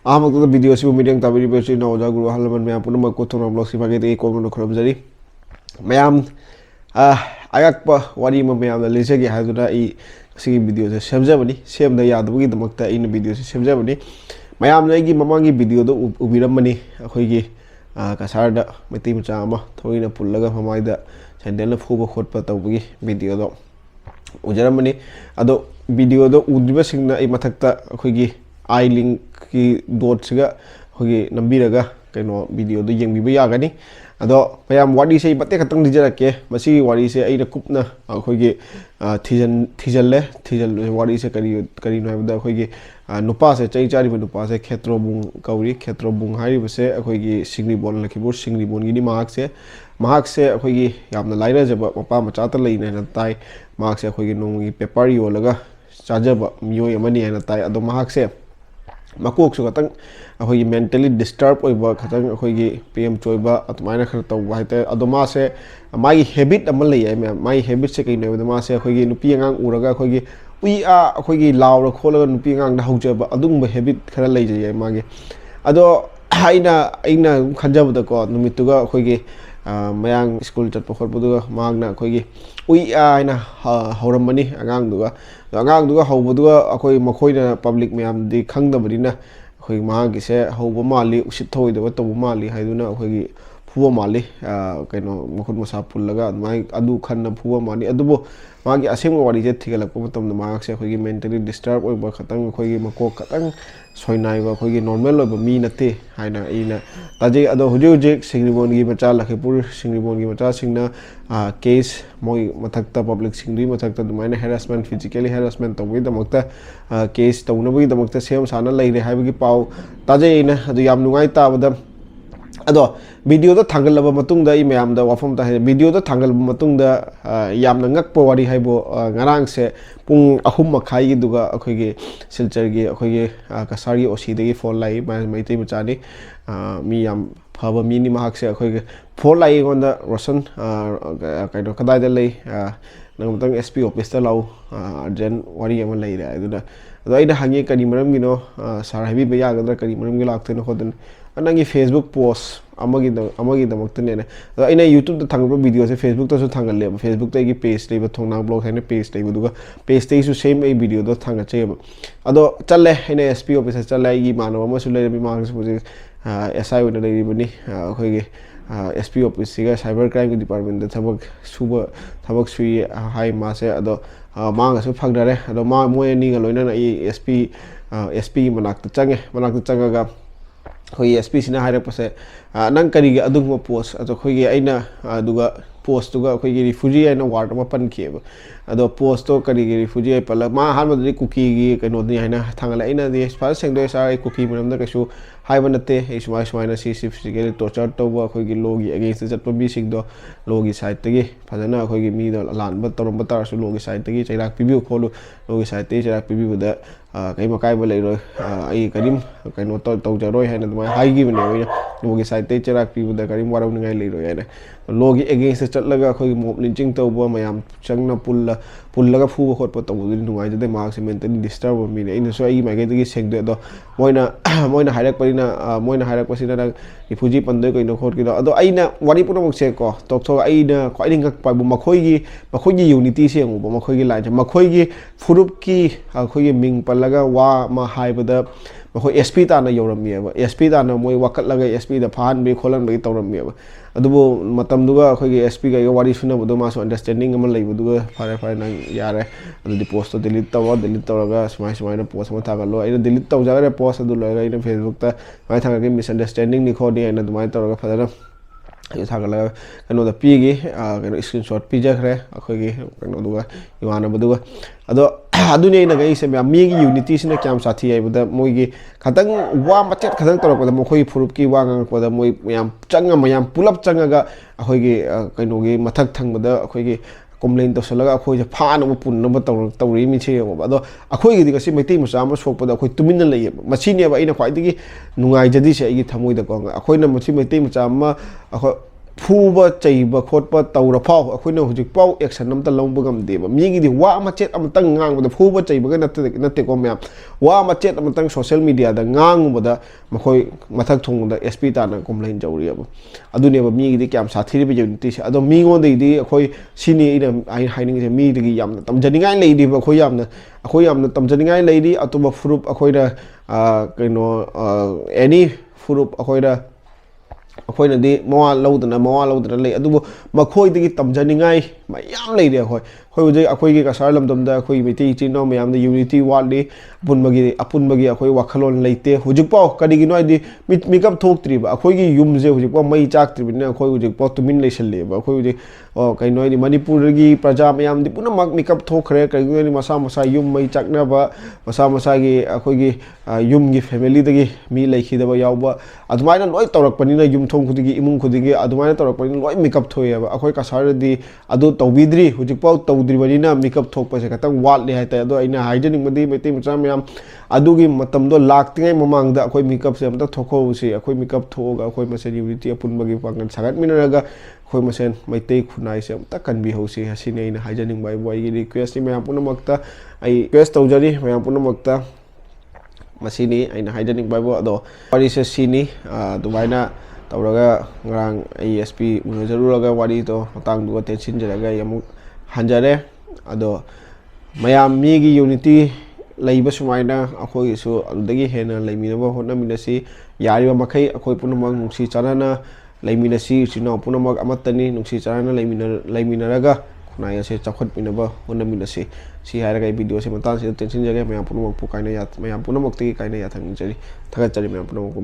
ahmak video si media tabiri besi na oja guru halaman me apun ma kothona blog si bagi te ko no khram jari mayam ayak pa wari ma mayam le se gi haduna I si video se semja bani sem da yad bugi damakta in video se semja bani mayam le gi mamangi video do ubiram bani akhoi gi kasar da meti macha ma thoina pullaga mamai da sandel phuba khotpa tawgi video do ujaram bani ado video do udriba singna I mathakta akhoi gi I link ki dot siga hogi nambiraga kaino video do yengbiu yagani ado payam wadi se batte khatang dijarake masi wadi se aina kupna hogi thijal wadi se kari no habda hogi nupa se chai chari nupa se khetro bung kauri khetro bung hari base hogi singri bon lakibur singri bon gi mahak se hogi yamna laira jaba mapa macha ta leina na tai mahak se hogi nongi paper yo laga chajaba miyoi amani na tai ado mahak se makok su katang akhoi mentally disturbed oiba khatang akhoi PM choiba atmaina khar tawba haite adoma se mai habit amal lei mai habit se kaino adoma se akhoi nupi angang uraga akhoi ui akhoi laura kholaga nupi angang da haujaba adungba habit khara lei jai mage ado aina khanjabda ko numituga akhoi mayang school chatpa khorbuduga magna akhoi ui aina hauramani angang duga haubuduga akhoi makhoina public mayam di khangdabadina akhoi magi se hauba mali usit thoidaba tobu mali haiduna akhoi phuwa mali kaino makhut masa pullaga mai adu khanna phuwa mali adubo magi asengwa wari je thigalakpa matamda magak se akhoi mentally disturbed oiba khatang akhoi makok khatang soinaiba akhoi normal oiba mi nate haina ina taje ado hujujik singribon gi macha lakhipur singribon gi macha singna case moi mathakta public singri mathakta dumaina harassment physically harassment tawbi damakta case tawnabi damakta sem sana leire haibagi pau taje ina adu yam nungai tabada ado video da thangal laba matung da I mayam da wafam ta video da thangal matung da yam na ngak po wari haibo ngarang se pung ahum makhai gi duga akhoi gi silchar gi akhoi gi kasar gi osi de gi phone lai mai te macha ni mi yam phaba mi ni mahak se akhoi gi phone lai gon da rosan kaino kadai da lei nang tang SP office ta lau arjen wari am lai da adu da ado ai da hangi kani maram gi no sar habi be ya ga kani maram gi lakte no khodan anangi Facebook post amagi damakta ne ado aina YouTube ta thangba video se Facebook ta su thangal le Facebook ta gi page le ba thongnang blog haina page le duga page te su same ai video do thanga che ado challe aina SP office challe gi manama ma su le mi mang su SI wona le bani khoi gi SP office siga cyber crime department da thabak sui hai ma se ado mang su phagdare ado ma moy ni ga loina na SP manakta changaga khoi SP sina haira pase nang kari ga adung post ado khoi aina aduga post tuga khoi gi refugee aina ward ma pan kheba ado post to kari gi refugee pala ma han ma cookie gi kaino ni haina thangala aina di first seng do sa cookie manam da kasu haiba nate e sumai na si physically torture to ba khoi gi logi against chat pa bi sing do logi side te gi phajana khoi gi mi do lan ba torom ba tar su logi side te gi chairak pibiu kholu logi side te chairak pibiu da kai ma kai ba lei roi ai karim kaino to jaroi haina ma hai gi bane oi logi side te chairak pibiu da karim warau ngai lei roi haina logi against chat laga khoi mob lynching to ba mayam changna pullaga phu khot pa to bu nungai de mark se mentally disturb mi ne ina so ai mai ge gi sek de do moina hairak parina moina hairak pasina da refugee pandoi ko ino khot ki do ado aina wari puno mok se ko tok tho aina khoi ngak pa bu makhoi gi unity se ngu ba makhoi gi line makhoi gi furup ki khoi gi ming palaga wa ma haibada makhoi SP ta na yoram mi ba SP ta na moi wakat laga SP da phan bi kholan bi tawram mi ba adubo matam duga khoi gi SP ga wari suna bu do ma so understanding amal lei bu duga fare na yare adu di post to delete tawaga smai na post ma thaga lo ina delete taw jagare post adu laga ina Facebook ta mai thaga gi misunderstanding ni khodi ina du mai tawaga fadana ai thaga laga kano da pi gi kano screenshot pi jagre khoi gi kano duga iwana bu duga ado adune na gai se meegi unity sina kyam sathi ai bada moi gi khatang wa machet khatang torok da moi phurup ki wa ngang ko da moi yam changa mayam pulap changa ga khoi gi kaino gi mathak thang bada khoi gi complain to salaga khoi je phan mo pun no tawri mi che mo ado akhoi gi ga si meti musa ma sok pada khoi tumin na lei machi ne ba ina khwai digi nungai jadi se gi thamoi da ko akhoi na machi meti musa ma akhoi ꯐꯨꯕ ꯆꯩꯕ ꯈꯣꯠꯄ ꯇꯧꯔ ꯐꯥꯎ ꯑꯩꯈꯣꯏꯅ ꯍꯧꯖꯤꯛ ꯐꯥꯎ action ꯑꯝꯇ ꯂꯧꯕ ꯉꯝꯗꯦꯕ ꯃꯤꯒꯤꯗꯤ ꯋꯥ ꯃꯆꯦꯠ ꯑꯃꯇꯪ ꯉꯥꯡꯕꯗ ꯐꯨꯕ ꯆꯩꯕꯒ ꯅꯠꯇꯦꯀꯣ ꯃꯌꯥꯝ ꯋꯥ ꯃꯆꯦꯠ ꯑꯃꯇꯪ ꯁꯣꯁꯤꯌꯦꯜ ꯃꯤꯗꯤꯌꯥꯗ ꯉꯥꯡꯉꯨꯕꯗ ꯃꯈꯣꯏ ꯃꯊꯛ ꯊꯣꯡꯕꯗ SP ꯇꯥꯅ ꯀꯣꯝꯄ꯭ꯂꯦꯟ ꯇꯧꯔꯤꯑꯕ ꯑꯗꯨꯅꯦꯕ ꯃꯤꯒꯤꯗꯤ ꯀꯌꯥꯝ ꯁꯥꯊꯤꯔꯤꯕ ꯌꯨꯅꯤꯇꯤꯁꯦ ꯑꯗꯣ ꯃꯤꯉꯣꯟꯗꯒꯤꯗꯤ ꯑꯩꯈꯣꯏ ꯁꯤꯅꯤ ꯑꯩꯅ ꯍꯥꯏꯅꯤꯡꯉꯤꯁꯦ ꯃꯤꯗꯒꯤ ꯌꯥꯝꯅ ꯇꯝꯖꯅꯤꯡꯉꯥꯏ ꯂꯩꯔꯤꯕ ꯑꯩꯈꯣꯏ ꯌꯥꯝꯅ ꯇꯝꯖꯅꯤꯡꯉꯥꯏ ꯂꯩꯔꯤ ꯑꯇꯣꯞꯄ ꯐꯨꯔꯨꯞ ꯑꯩꯈꯣꯏꯅ ꯀꯩꯅꯣ ꯑꯦꯅꯤ ꯐꯨꯔꯨꯞ ꯑꯩꯈꯣꯏꯅꯗꯤ ꯃꯋꯥ ꯂꯧꯗꯅ ꯂꯩ ꯑꯗꯨꯕꯨ ꯃꯈꯣꯏꯗꯒꯤ ꯇꯝꯖꯅꯤꯡꯉꯥꯏ ꯃꯌꯥꯝ ꯂꯩꯔꯤ ꯑꯩꯈꯣꯏ ꯍꯧꯖꯤꯛ ꯑꯩꯈꯣꯏꯒꯤ ꯀꯁꯥꯔ ꯂꯝꯗꯝꯗ ꯑꯩꯈꯣꯏꯒꯤ ꯃꯩꯇꯩ ꯏꯆꯤꯟ ꯏꯅꯥꯎ ꯃꯌꯥꯝꯗ ꯌꯨꯅꯤꯇꯤ ꯋꯥꯠꯂꯤ ꯑꯄꯨꯟꯕꯒꯤ ꯑꯩꯈꯣꯏ ꯋꯥꯈꯜꯂꯣꯟ ꯂꯩꯇꯦ ꯍꯧꯖꯤꯛꯐꯥꯎ ꯀꯔꯤꯒꯤꯅꯣ ꯍꯥꯏꯗꯤ ꯃꯤꯀꯞ ꯊꯣꯛꯇ꯭ꯔꯤꯕ ꯑꯩꯈꯣꯏꯒꯤ ꯌꯨꯝꯁꯦ ꯍꯧꯖꯤꯛꯐꯥꯎ ꯃꯩ ꯆꯥꯛꯇ꯭ꯔꯤꯕꯅꯤꯅ ꯑꯩꯈꯣꯏ ꯍꯧꯖꯤꯛꯐꯥꯎ ꯇꯨꯃꯤꯟ ꯂꯩꯁꯜꯂꯦꯕ ꯑꯩꯈꯣꯏ ꯍꯧꯖꯤꯛ ꯀꯩꯅꯣ ꯍꯥꯏꯗꯤ ꯃꯅꯤꯄꯨꯔꯒꯤ ꯄ꯭ꯔꯖꯥ ꯃꯌꯥꯝꯗꯤ ꯄꯨꯝꯅꯃꯛ ꯃꯤꯀꯞ ꯊꯣꯛꯈ꯭ꯔꯦ ꯀꯔꯤꯒꯤꯅꯣ ꯍꯥꯏꯗꯤ ꯃꯁꯥ ꯌꯨꯝ ꯃꯩ ꯆꯥꯛꯅꯕ ꯃꯁꯥꯒꯤ ꯑꯩꯈꯣꯏꯒꯤ ꯌꯨꯝꯒꯤ ꯐꯦꯃꯤꯂꯤꯗꯒꯤ ꯃꯤ ꯂꯩꯈꯤꯗꯕ ꯌꯥꯎꯕ ꯑꯗꯨꯃꯥꯏꯅ ꯂꯣꯏ ꯇꯧꯔꯛꯄꯅꯤꯅ ꯌꯨꯝꯊꯣꯡ ꯈꯨꯗꯤꯡꯒꯤ ꯏꯃꯨꯡ ꯈꯨꯗꯤꯡꯒꯤ ꯑꯗꯨꯃꯥꯏꯅ ꯇꯧꯔꯛꯄꯅꯤꯅ ꯂꯣꯏ ꯃꯤꯀꯞ ꯊꯣꯛꯑꯦꯕ ꯑꯩꯈꯣꯏ ꯀꯁꯥꯔꯗꯗꯤ ꯑꯗꯨ ꯇꯧꯕꯤꯗ꯭ꯔꯤ ꯍꯧꯖꯤꯛꯐꯥꯎ ꯇꯧꯗ꯭ꯔꯤꯕꯅꯤꯅ ꯃꯤꯀꯞ ꯊꯣꯛꯄꯁꯦ ꯈꯤꯇꯪ ꯋꯥꯠꯂꯤ ꯍꯥꯏꯇꯥꯔꯦ ꯑꯗꯣ ꯑꯩꯅ ꯍꯥꯏꯖꯅꯤꯡꯕꯗꯤ ꯃꯩꯇꯩ ꯃꯆꯥ ꯃꯌꯥꯝ ꯑꯗꯨꯒꯤ ꯃꯇꯝꯗꯣ ꯂꯥꯛꯇ꯭ꯔꯤꯉꯩ ꯃꯃꯥꯡꯗ ꯑꯩꯈꯣꯏ ꯃꯤꯀꯞꯁꯦ ꯑꯝꯇ ꯊꯣꯛꯍꯧꯁꯤ ꯑꯩꯈꯣꯏ ꯃꯤꯀꯞ ꯊꯣꯛꯑꯒ ꯑꯩꯈꯣꯏ ꯃꯁꯦꯟ ꯌꯨꯅꯤꯇꯤ ꯑꯄꯨꯟꯕꯒꯤ ꯄꯥꯡꯒꯜ ꯁꯥꯒꯠꯃꯤꯟꯅꯔꯒ ꯑꯩꯈꯣꯏ ꯃꯁꯦꯟ ꯃꯩꯇꯩ ꯈꯨꯟꯅꯥꯏꯁꯦ ꯑꯝꯇ ꯀꯟꯕꯤꯍꯧꯁꯤ ꯑꯁꯤꯅꯤ ꯑꯩꯅ ꯍꯥꯏꯖꯅꯤꯡꯕ ꯑꯩꯒꯤ ꯔꯤꯀ꯭ꯋꯦꯁꯅꯤ ꯃꯌꯥꯝ ꯄꯨꯝꯅꯃꯛꯇ ꯑꯩ ꯔꯤꯀ꯭ꯋꯦꯁ ꯇꯧꯖꯔꯤ ꯃꯌꯥꯝ ꯄꯨꯝꯅꯃꯛꯇ ꯃꯁꯤꯅꯤ ꯑꯩꯅ ꯍꯥꯏꯖꯅꯤꯡꯕ ꯍꯥꯏꯕꯨ ꯑꯗꯣ ꯋꯥꯔꯤꯁꯦ ꯁꯤꯅꯤ ꯑꯗꯨꯃꯥꯏꯅ ꯇꯧꯔꯒ ꯉꯔꯥꯡ ꯑꯩ SP ꯎꯅꯖꯔꯨꯔꯒ ꯋꯥꯔꯤꯗꯣ ꯃꯇꯥꯡꯗꯨꯒ ꯇꯦꯟꯁꯤꯟꯖꯔꯒ ꯑꯩ ꯑꯃꯨꯛ ꯍꯟꯖꯔꯦ ꯑꯗꯣ ꯃꯌꯥꯝ ꯃꯤꯒꯤ ꯌꯨꯅꯤꯇꯤ ꯂꯩꯕ ꯁꯨꯃꯥꯏꯅ ꯑꯩꯈꯣꯏꯒꯤꯁꯨ ꯑꯗꯨꯗꯒꯤ ꯍꯦꯟꯅ ꯂꯩꯃꯤꯟꯅꯕ ꯍꯣꯠꯅꯃꯤꯟꯅꯁꯤ ꯌꯥꯔꯤꯕ ꯃꯈꯩ ꯑꯩꯈꯣꯏ ꯄꯨꯝꯅꯃꯛ ꯅꯨꯡꯁꯤ ꯆꯥꯟꯅꯅ ꯂꯩꯃꯤꯟꯅꯁꯤ ꯏꯆꯤꯟ ꯏꯅꯥꯎ ꯄꯨꯝꯅꯃꯛ ꯑꯃꯠꯇꯅꯤ ꯅꯨꯡꯁꯤ ꯆꯥꯟꯅꯅ ꯂꯩꯃꯤꯟꯅꯔꯒ ꯈꯨꯟꯅꯥꯏ ꯑꯁꯤ ꯆꯥꯎꯈꯠꯃꯤꯟꯅꯕ ꯍꯣꯠꯅꯃꯤꯟꯅꯁꯤ ꯁꯤ ꯍꯥꯏꯔꯒ ꯑꯩ ꯚꯤꯗꯤꯑꯣꯁꯤ ꯃꯇꯥꯡꯁꯤꯗ ꯇꯦꯟꯁꯤꯟꯖꯒꯦ ꯃꯌꯥꯝ ꯄꯨꯝꯅꯃꯛꯇꯒꯤ ꯀꯥꯏꯅ ꯌꯥꯊꯪ ꯅꯤꯖꯔꯤ ꯊꯥꯒꯠꯆꯔꯤ ꯃꯌꯥꯝ ꯄꯨꯝꯅꯃꯛꯄꯨ